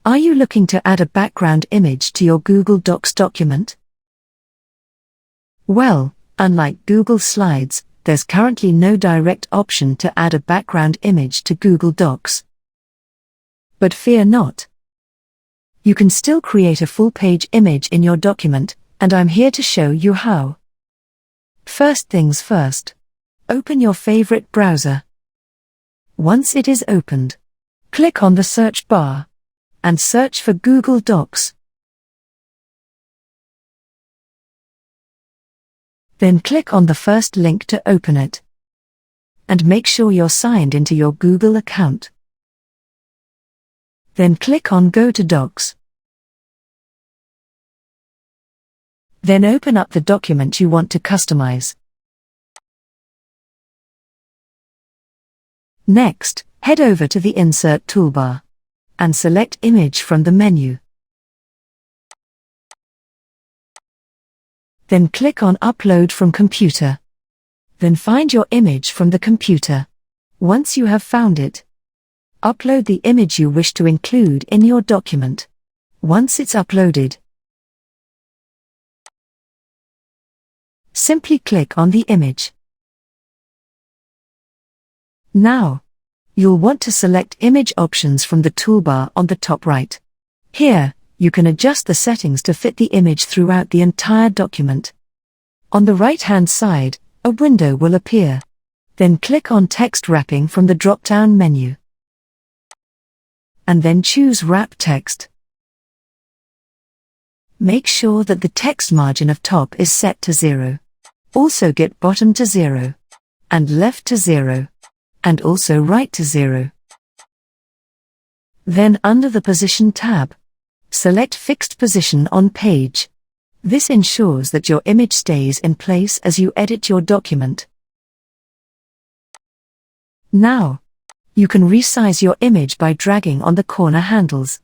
Are you looking to add a background image to your Google Docs document? Well, unlike Google Slides, there's currently no direct option to add a background image to Google Docs. But fear not. You can still create a full-page image in your document, and I'm here to show you how. First things first. Open your favorite browser. Once it is opened, click on the search bar and search for Google Docs. Then click on the first link to open it. And make sure you're signed into your Google account. Then click on Go to Docs. Then open up the document you want to customize. Next, head over to the Insert toolbar and select Image from the menu. Then click on Upload from Computer. Then find your image from the computer. Once you have found it, upload the image you wish to include in your document. Once it's uploaded, simply click on the image. Now, you'll want to select Image Options from the toolbar on the top right. Here, you can adjust the settings to fit the image throughout the entire document. On the right-hand side, a window will appear. Then click on Text Wrapping from the drop-down menu. And then choose Wrap Text. Make sure that the text margin of top is set to 0. Also get bottom to 0. And left to 0. And also right to 0. Then under the Position tab, select Fixed Position on Page. This ensures that your image stays in place as you edit your document. Now, you can resize your image by dragging on the corner handles.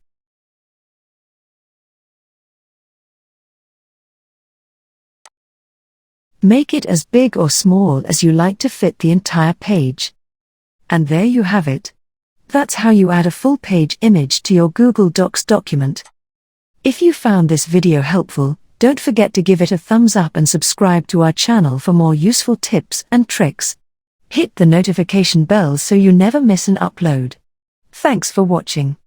Make it as big or small as you like to fit the entire page. And there you have it. That's how you add a full-page image to your Google Docs document. If you found this video helpful, don't forget to give it a thumbs up and subscribe to our channel for more useful tips and tricks. Hit the notification bell so you never miss an upload. Thanks for watching.